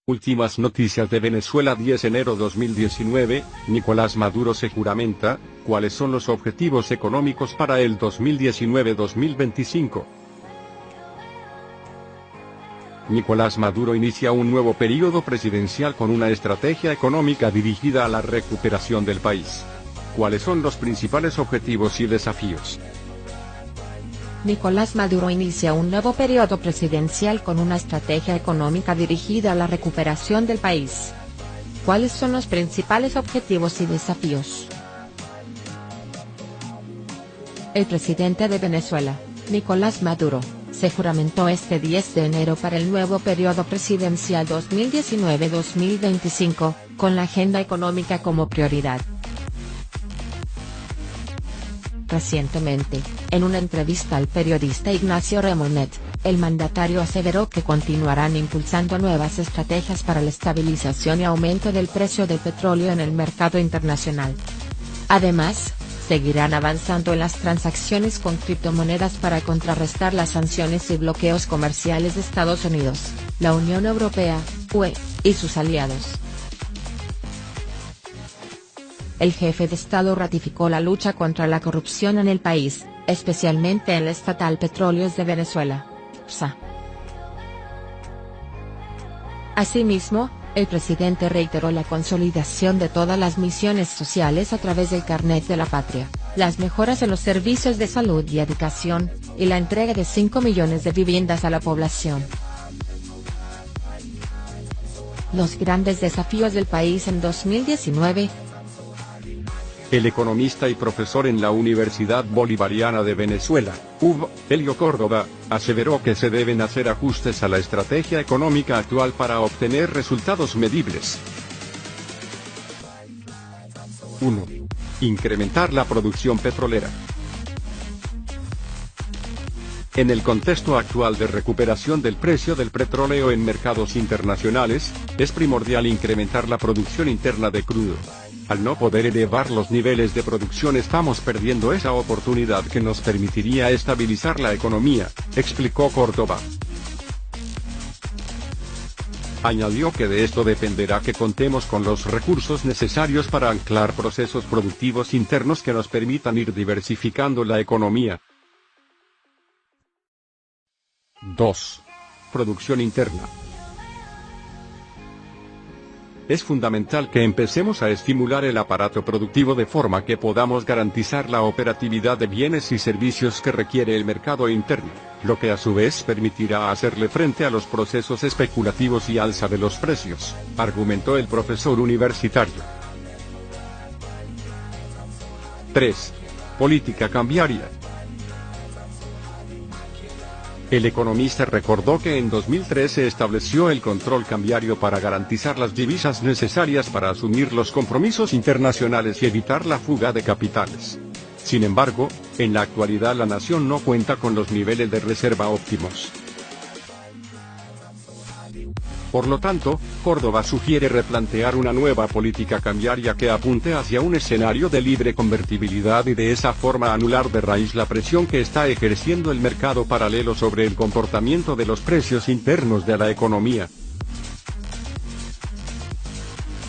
Últimas noticias de Venezuela. 10 de enero 2019, Nicolás Maduro se juramenta, ¿cuáles son los objetivos económicos para el 2019-2025? Nicolás Maduro inicia un nuevo periodo presidencial con una estrategia económica dirigida a la recuperación del país. ¿Cuáles son los principales objetivos y desafíos? Nicolás Maduro inicia un nuevo periodo presidencial con una estrategia económica dirigida a la recuperación del país. ¿Cuáles son los principales objetivos y desafíos? El presidente de Venezuela, Nicolás Maduro, se juramentó este 10 de enero para el nuevo periodo presidencial 2019-2025, con la agenda económica como prioridad. Recientemente, en una entrevista al periodista Ignacio Remonet, el mandatario aseveró que continuarán impulsando nuevas estrategias para la estabilización y aumento del precio del petróleo en el mercado internacional. Además, seguirán avanzando en las transacciones con criptomonedas para contrarrestar las sanciones y bloqueos comerciales de Estados Unidos, la Unión Europea, UE, y sus aliados. El jefe de Estado ratificó la lucha contra la corrupción en el país, especialmente en la estatal Petróleos de Venezuela, PSA. Asimismo, el presidente reiteró la consolidación de todas las misiones sociales a través del Carnet de la Patria, las mejoras en los servicios de salud y educación, y la entrega de 5 millones de viviendas a la población. Los grandes desafíos del país en 2019. El economista y profesor en la Universidad Bolivariana de Venezuela, UB, Helio Córdoba, aseveró que se deben hacer ajustes a la estrategia económica actual para obtener resultados medibles. 1. Incrementar la producción petrolera. En el contexto actual de recuperación del precio del petróleo en mercados internacionales, es primordial incrementar la producción interna de crudo. Al no poder elevar los niveles de producción estamos perdiendo esa oportunidad que nos permitiría estabilizar la economía, explicó Córdoba. Añadió que de esto dependerá que contemos con los recursos necesarios para anclar procesos productivos internos que nos permitan ir diversificando la economía. 2. Producción interna. Es fundamental que empecemos a estimular el aparato productivo de forma que podamos garantizar la operatividad de bienes y servicios que requiere el mercado interno, lo que a su vez permitirá hacerle frente a los procesos especulativos y alza de los precios, argumentó el profesor universitario. 3. Política cambiaria. El economista recordó que en 2003 se estableció el control cambiario para garantizar las divisas necesarias para asumir los compromisos internacionales y evitar la fuga de capitales. Sin embargo, en la actualidad la nación no cuenta con los niveles de reserva óptimos. Por lo tanto, Córdoba sugiere replantear una nueva política cambiaria que apunte hacia un escenario de libre convertibilidad y de esa forma anular de raíz la presión que está ejerciendo el mercado paralelo sobre el comportamiento de los precios internos de la economía.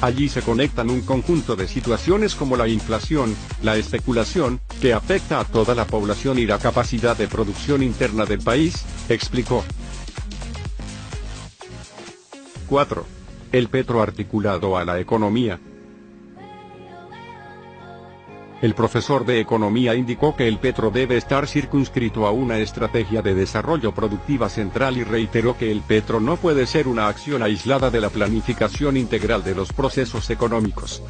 Allí se conectan un conjunto de situaciones como la inflación, la especulación, que afecta a toda la población y la capacidad de producción interna del país, explicó. 4. El petro articulado a la economía. El profesor de economía indicó que el petro debe estar circunscrito a una estrategia de desarrollo productiva central y reiteró que el petro no puede ser una acción aislada de la planificación integral de los procesos económicos.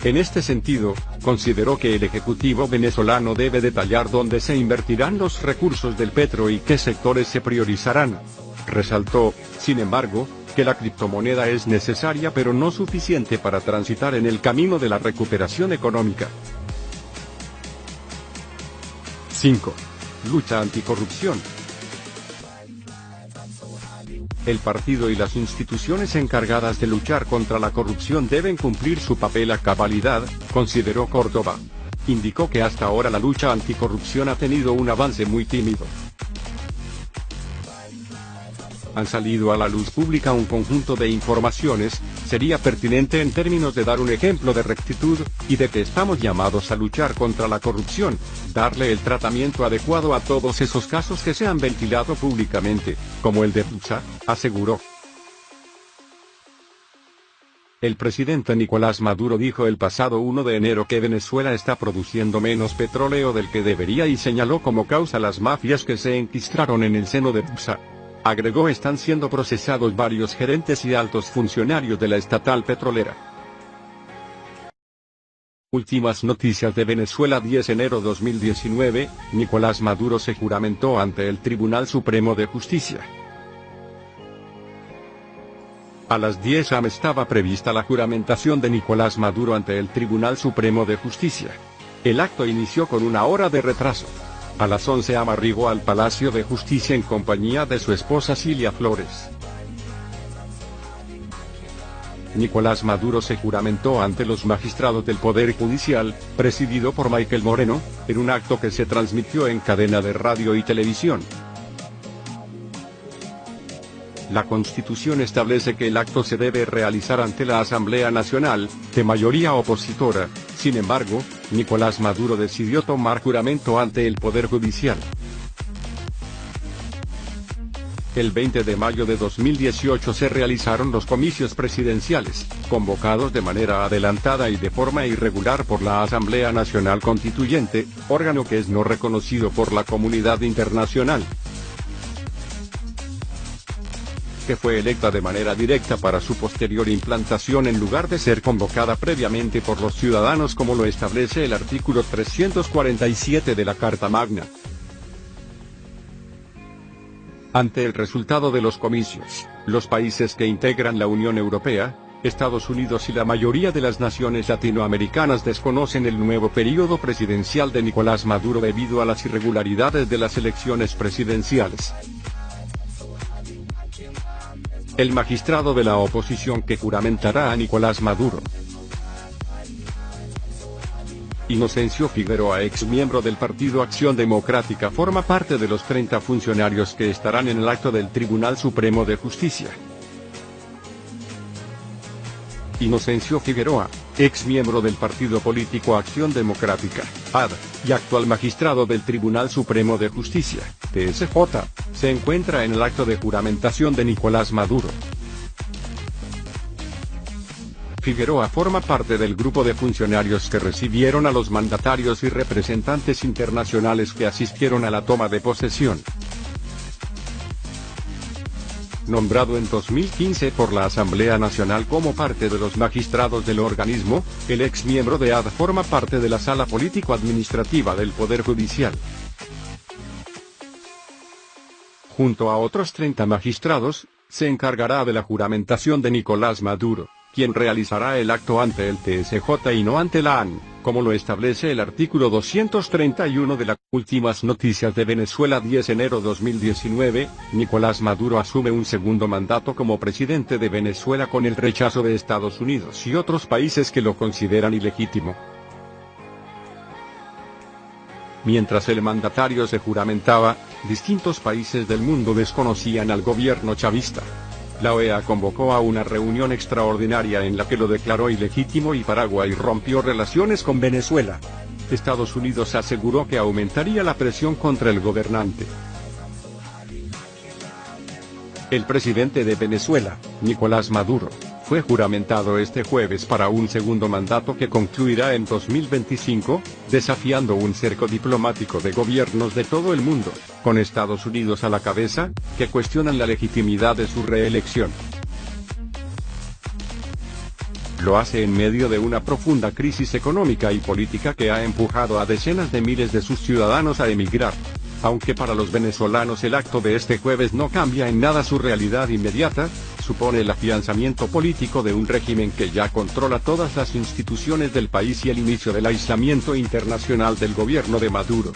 En este sentido, consideró que el Ejecutivo venezolano debe detallar dónde se invertirán los recursos del petro y qué sectores se priorizarán. Resaltó, sin embargo, que la criptomoneda es necesaria pero no suficiente para transitar en el camino de la recuperación económica. 5. Lucha anticorrupción. El partido y las instituciones encargadas de luchar contra la corrupción deben cumplir su papel a cabalidad, consideró Córdoba. Indicó que hasta ahora la lucha anticorrupción ha tenido un avance muy tímido. Han salido a la luz pública un conjunto de informaciones, sería pertinente en términos de dar un ejemplo de rectitud, y de que estamos llamados a luchar contra la corrupción, darle el tratamiento adecuado a todos esos casos que se han ventilado públicamente, como el de BUSA, aseguró. El presidente Nicolás Maduro dijo el pasado 1 de enero que Venezuela está produciendo menos petróleo del que debería y señaló como causa las mafias que se enquistraron en el seno de BUSA. Agregó están siendo procesados varios gerentes y altos funcionarios de la estatal petrolera. Últimas noticias de Venezuela. 10 de enero 2019, Nicolás Maduro se juramentó ante el Tribunal Supremo de Justicia. A las 10 am estaba prevista la juramentación de Nicolás Maduro ante el Tribunal Supremo de Justicia. El acto inició con una hora de retraso. A las 11 am arribó al Palacio de Justicia en compañía de su esposa Cilia Flores. Nicolás Maduro se juramentó ante los magistrados del Poder Judicial, presidido por Michael Moreno, en un acto que se transmitió en cadena de radio y televisión. La Constitución establece que el acto se debe realizar ante la Asamblea Nacional, de mayoría opositora. Sin embargo, Nicolás Maduro decidió tomar juramento ante el Poder Judicial. El 20 de mayo de 2018 se realizaron los comicios presidenciales, convocados de manera adelantada y de forma irregular por la Asamblea Nacional Constituyente, órgano que es no reconocido por la comunidad internacional, que fue electa de manera directa para su posterior implantación en lugar de ser convocada previamente por los ciudadanos como lo establece el artículo 347 de la Carta Magna. Ante el resultado de los comicios, los países que integran la Unión Europea, Estados Unidos y la mayoría de las naciones latinoamericanas desconocen el nuevo período presidencial de Nicolás Maduro debido a las irregularidades de las elecciones presidenciales. El magistrado de la oposición que juramentará a Nicolás Maduro, Inocencio Figueroa, ex miembro del Partido Acción Democrática, forma parte de los 30 funcionarios que estarán en el acto del Tribunal Supremo de Justicia. Inocencio Figueroa, ex miembro del partido político Acción Democrática, AD, y actual magistrado del Tribunal Supremo de Justicia, TSJ, se encuentra en el acto de juramentación de Nicolás Maduro. Figueroa forma parte del grupo de funcionarios que recibieron a los mandatarios y representantes internacionales que asistieron a la toma de posesión. Nombrado en 2015 por la Asamblea Nacional como parte de los magistrados del organismo, el ex miembro de AD forma parte de la Sala Político-Administrativa del Poder Judicial. Junto a otros 30 magistrados, se encargará de la juramentación de Nicolás Maduro, quien realizará el acto ante el TSJ y no ante la AN, como lo establece el artículo 231 de la Últimas noticias de Venezuela. 10 de enero 2019, Nicolás Maduro asume un segundo mandato como presidente de Venezuela con el rechazo de Estados Unidos y otros países que lo consideran ilegítimo. Mientras el mandatario se juramentaba, distintos países del mundo desconocían al gobierno chavista. La OEA convocó a una reunión extraordinaria en la que lo declaró ilegítimo y Paraguay rompió relaciones con Venezuela. Estados Unidos aseguró que aumentaría la presión contra el gobernante. El presidente de Venezuela, Nicolás Maduro, fue juramentado este jueves para un segundo mandato que concluirá en 2025, desafiando un cerco diplomático de gobiernos de todo el mundo, con Estados Unidos a la cabeza, que cuestionan la legitimidad de su reelección. Lo hace en medio de una profunda crisis económica y política que ha empujado a decenas de miles de sus ciudadanos a emigrar. Aunque para los venezolanos el acto de este jueves no cambia en nada su realidad inmediata, supone el afianzamiento político de un régimen que ya controla todas las instituciones del país y el inicio del aislamiento internacional del gobierno de Maduro.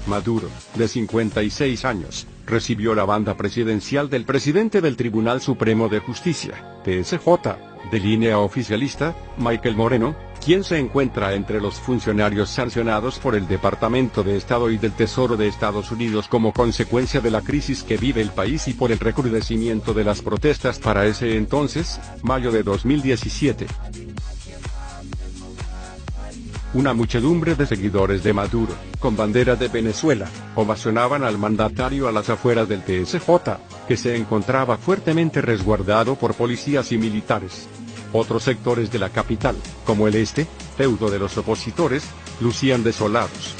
Maduro, de 56 años, recibió la banda presidencial del presidente del Tribunal Supremo de Justicia, TSJ, de línea oficialista, Michael Moreno, quien se encuentra entre los funcionarios sancionados por el Departamento de Estado y del Tesoro de Estados Unidos como consecuencia de la crisis que vive el país y por el recrudecimiento de las protestas para ese entonces, mayo de 2017. Una muchedumbre de seguidores de Maduro, con bandera de Venezuela, ovacionaban al mandatario a las afueras del TSJ, que se encontraba fuertemente resguardado por policías y militares. Otros sectores de la capital, como el feudo de los opositores, lucían desolados.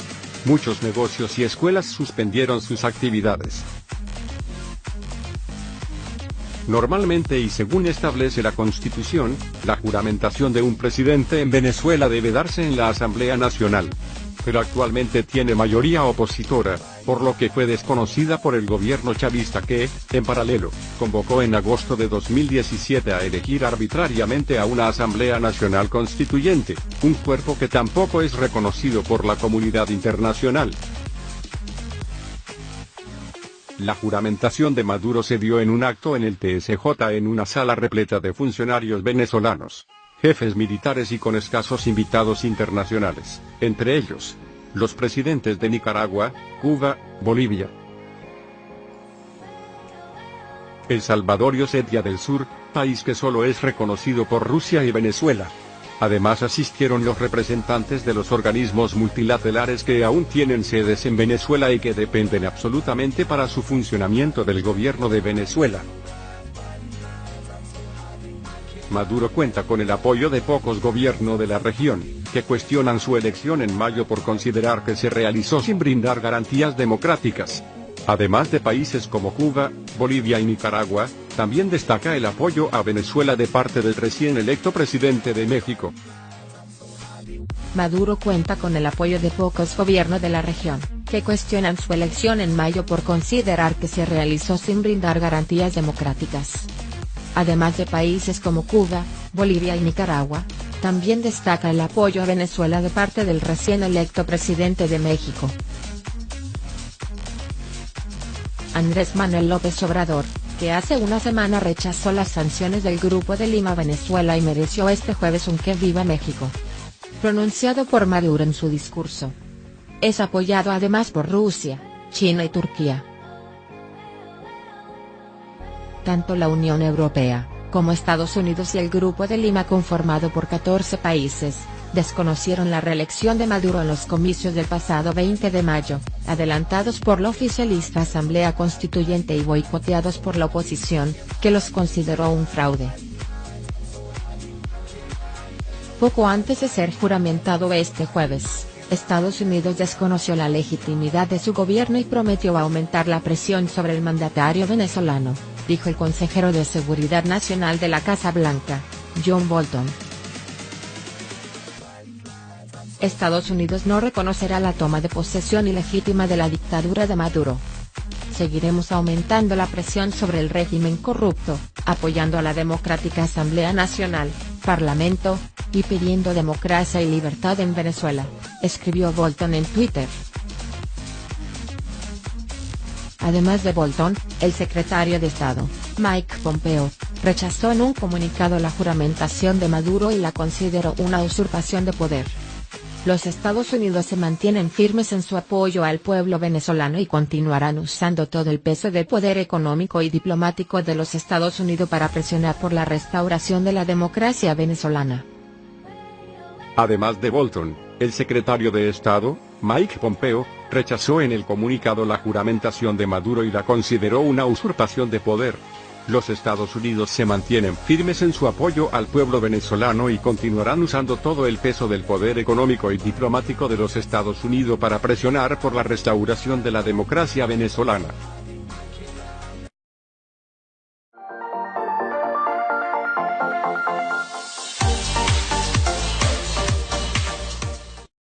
Muchos negocios y escuelas suspendieron sus actividades. Normalmente y según establece la Constitución, la juramentación de un presidente en Venezuela debe darse en la Asamblea Nacional. Pero actualmente tiene mayoría opositora, por lo que fue desconocida por el gobierno chavista que, en paralelo, convocó en agosto de 2017 a elegir arbitrariamente a una Asamblea Nacional Constituyente, un cuerpo que tampoco es reconocido por la comunidad internacional. La juramentación de Maduro se dio en un acto en el TSJ en una sala repleta de funcionarios venezolanos, jefes militares y con escasos invitados internacionales, entre ellos, los presidentes de Nicaragua, Cuba, Bolivia, El Salvador y Osetia del Sur, país que solo es reconocido por Rusia y Venezuela. Además asistieron los representantes de los organismos multilaterales que aún tienen sedes en Venezuela y que dependen absolutamente para su funcionamiento del gobierno de Venezuela. Maduro cuenta con el apoyo de pocos gobiernos de la región, que cuestionan su elección en mayo por considerar que se realizó sin brindar garantías democráticas. Además de países como Cuba, Bolivia y Nicaragua, también destaca el apoyo a Venezuela de parte del recién electo presidente de México. Maduro cuenta con el apoyo de pocos gobiernos de la región, que cuestionan su elección en mayo por considerar que se realizó sin brindar garantías democráticas. Además de países como Cuba, Bolivia y Nicaragua, también destaca el apoyo a Venezuela de parte del recién electo presidente de México, Andrés Manuel López Obrador, que hace una semana rechazó las sanciones del Grupo de Lima a Venezuela y mereció este jueves un "que viva México", pronunciado por Maduro en su discurso. Es apoyado además por Rusia, China y Turquía. Tanto la Unión Europea, como Estados Unidos y el Grupo de Lima conformado por 14 países, desconocieron la reelección de Maduro en los comicios del pasado 20 de mayo, adelantados por la oficialista Asamblea Constituyente y boicoteados por la oposición, que los consideró un fraude. Poco antes de ser juramentado este jueves, Estados Unidos desconoció la legitimidad de su gobierno y prometió aumentar la presión sobre el mandatario venezolano, dijo el consejero de Seguridad Nacional de la Casa Blanca, John Bolton. Estados Unidos no reconocerá la toma de posesión ilegítima de la dictadura de Maduro. Seguiremos aumentando la presión sobre el régimen corrupto, apoyando a la democrática Asamblea Nacional, Parlamento, y pidiendo democracia y libertad en Venezuela, escribió Bolton en Twitter. Además de Bolton, el secretario de Estado, Mike Pompeo, rechazó en un comunicado la juramentación de Maduro y la consideró una usurpación de poder. Los Estados Unidos se mantienen firmes en su apoyo al pueblo venezolano y continuarán usando todo el peso del poder económico y diplomático de los Estados Unidos para presionar por la restauración de la democracia venezolana. Además de Bolton, el secretario de Estado, Mike Pompeo, rechazó en el comunicado la juramentación de Maduro y la consideró una usurpación de poder. Los Estados Unidos se mantienen firmes en su apoyo al pueblo venezolano y continuarán usando todo el peso del poder económico y diplomático de los Estados Unidos para presionar por la restauración de la democracia venezolana.